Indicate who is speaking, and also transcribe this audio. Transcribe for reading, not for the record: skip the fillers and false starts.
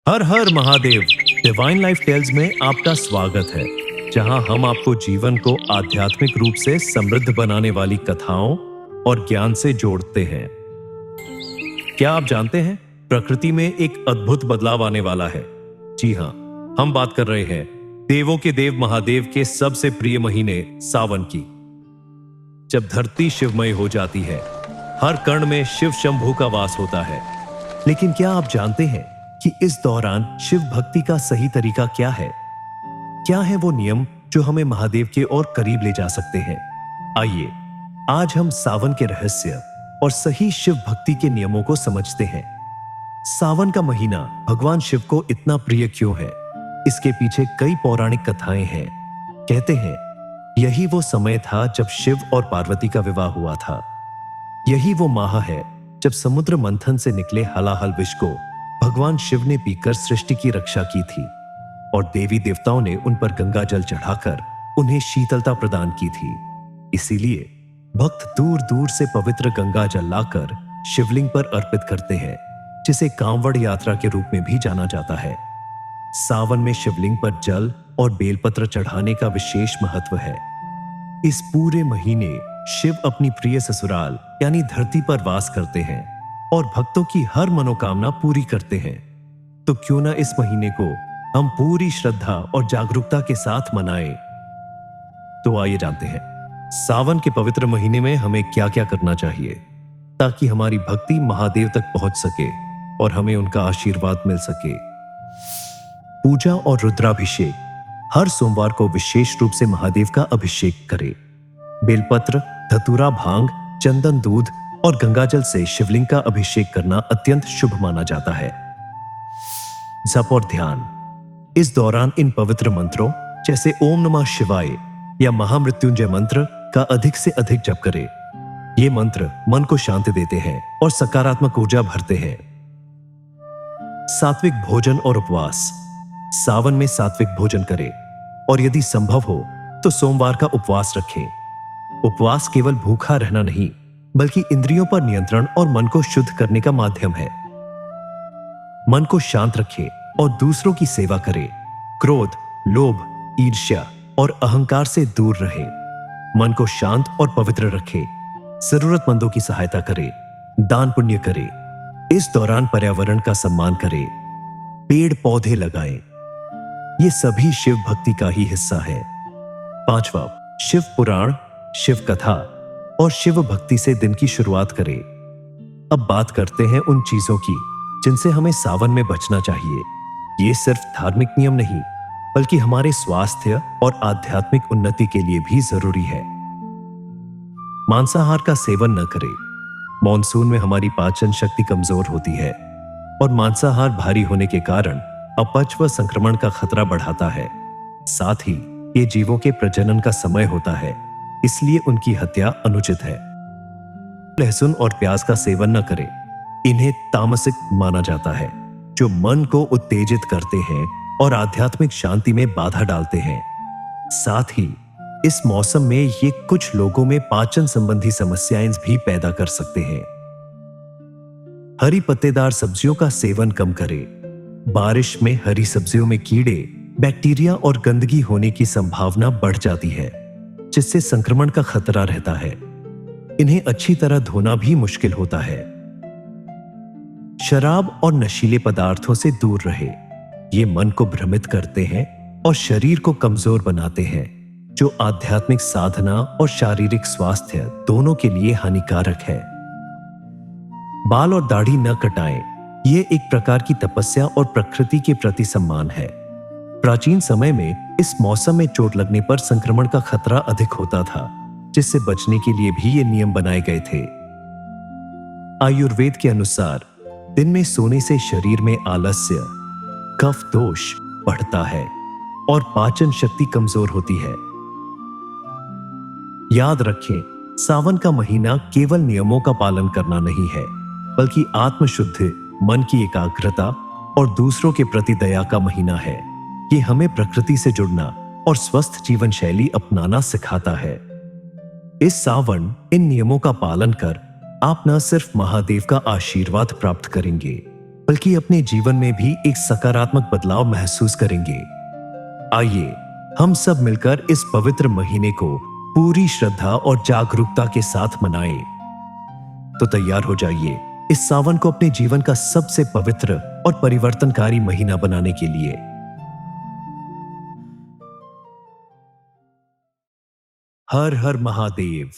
Speaker 1: हर हर Mahadev. Divine life tales में आपका स्वागत है, जहां हम आपको जीवन को आध्यात्मिक रूप से समृद्ध बनाने वाली कथाओं और ज्ञान से जोड़ते हैं। क्या आप जानते हैं, प्रकृति में एक अद्भुत बदलाव आने वाला है। जी हां, हम बात कर रहे हैं देवों के देव महादेव के सबसे प्रिय महीने सावन की। जब धरती शिवमय हो जाती है, हर कण में शिव शंभू का वास होता है। लेकिन क्या आप जानते हैं कि इस दौरान शिव भक्ति का सही तरीका क्या है? क्या है वो नियम जो हमें महादेव के और करीब ले जा सकते हैं? आइए आज हम सावन के रहस्य और सही शिव भक्ति के नियमों को समझते हैं। सावन का महीना भगवान शिव को इतना प्रिय क्यों है? इसके पीछे कई पौराणिक कथाएं हैं। कहते हैं यही वो समय था जब शिव और पार्वती का विवाह हुआ था। यही वो माह है जब समुद्र मंथन से निकले हलाहल विष को भगवान शिव ने पीकर सृष्टि की रक्षा की थी, और देवी देवताओं ने उन पर गंगा जल चढ़ाकर उन्हें शीतलता प्रदान की थी। इसीलिए भक्त दूर दूर से पवित्र गंगा जल लाकर शिवलिंग पर अर्पित करते हैं, जिसे कांवड़ यात्रा के रूप में भी जाना जाता है। सावन में शिवलिंग पर जल और बेलपत्र चढ़ाने का विशेष महत्व है। इस पूरे महीने शिव अपनी प्रिय ससुराल यानी धरती पर वास करते हैं और भक्तों की हर मनोकामना पूरी करते हैं। तो क्यों ना इस महीने को हम पूरी श्रद्धा और जागरूकता के साथ मनाएं। तो आइए जानते हैं सावन के पवित्र महीने में हमें क्या क्या करना चाहिए, ताकि हमारी भक्ति महादेव तक पहुंच सके और हमें उनका आशीर्वाद मिल सके। पूजा और रुद्राभिषेक। हर सोमवार को विशेष रूप से महादेव का अभिषेक करें। बेलपत्र, धतूरा, भांग, चंदन, दूध और गंगाजल से शिवलिंग का अभिषेक करना अत्यंत शुभ माना जाता है। जप और ध्यान। इस दौरान इन पवित्र मंत्रों जैसे ओम नमः शिवाय या महामृत्युंजय मंत्र का अधिक से अधिक जप करें। ये मंत्र मन को शांति देते हैं और सकारात्मक ऊर्जा भरते हैं। सात्विक भोजन और उपवास। सावन में सात्विक भोजन करें और यदि संभव हो तो सोमवार का उपवास रखें। उपवास केवल भूखा रहना नहीं, बल्कि इंद्रियों पर नियंत्रण और मन को शुद्ध करने का माध्यम है। मन को शांत रखें और दूसरों की सेवा करें। क्रोध, लोभ, ईर्ष्या और अहंकार से दूर रहे। मन को शांत और पवित्र रखें। जरूरतमंदों की सहायता करें, दान पुण्य करें। इस दौरान पर्यावरण का सम्मान करें, पेड़ पौधे लगाएं। ये सभी शिव भक्ति का ही हिस्सा है। 5वां, शिव पुराण, शिव कथा और शिव भक्ति से दिन की शुरुआत करें। अब बात करते हैं उन चीजों की जिनसे हमें सावन में बचना चाहिए। ये सिर्फ धार्मिक नियम नहीं, बल्कि हमारे स्वास्थ्य और आध्यात्मिक उन्नति के लिए भी जरूरी है। मांसाहार का सेवन न करें। मॉनसून में हमारी पाचन शक्ति कमजोर होती है और मांसाहार भारी होने के कारण अपच व संक्रमण का खतरा बढ़ाता है। साथ ही ये जीवों के प्रजनन का समय होता है, इसलिए उनकी हत्या अनुचित है। लहसुन और प्याज का सेवन न करें। इन्हें तामसिक माना जाता है, जो मन को उत्तेजित करते हैं और आध्यात्मिक शांति में बाधा डालते हैं। साथ ही इस मौसम में ये कुछ लोगों में पाचन संबंधी समस्याएं भी पैदा कर सकते हैं। हरी पत्तेदार सब्जियों का सेवन कम करें। बारिश में हरी सब्जियों में कीड़े, बैक्टीरिया और गंदगी होने की संभावना बढ़ जाती है, जिससे संक्रमण का खतरा रहता है। इन्हें अच्छी तरह धोना भी मुश्किल होता है। शराब और नशीले पदार्थों से दूर रहे। ये मन को भ्रमित करते हैं और शरीर को कमजोर बनाते हैं, जो आध्यात्मिक साधना और शारीरिक स्वास्थ्य दोनों के लिए हानिकारक है। बाल और दाढ़ी न कटाएं। ये एक प्रकार की तपस्या और प्रकृति के प्रति सम्मान है। प्राचीन समय में इस मौसम में चोट लगने पर संक्रमण का खतरा अधिक होता था, जिससे बचने के लिए भी ये नियम बनाए गए थे। आयुर्वेद के अनुसार दिन में सोने से शरीर में आलस्य, कफ दोष बढ़ता है और पाचन शक्ति कमजोर होती है। याद रखें, सावन का महीना केवल नियमों का पालन करना नहीं है, बल्कि आत्मशुद्धि, मन की एकाग्रता और दूसरों के प्रति दया का महीना है। ये हमें प्रकृति से जुड़ना और स्वस्थ जीवन शैली अपनाना सिखाता है। इस सावन इन नियमों का पालन कर आप न सिर्फ महादेव का आशीर्वाद प्राप्त करेंगे, बल्कि अपने जीवन में भी एक सकारात्मक बदलाव महसूस करेंगे। आइए हम सब मिलकर इस पवित्र महीने को पूरी श्रद्धा और जागरूकता के साथ मनाएं। तो तैयार हो जाइए इस सावन को अपने जीवन का सबसे पवित्र और परिवर्तनकारी महीना बनाने के लिए। हर हर महादेव।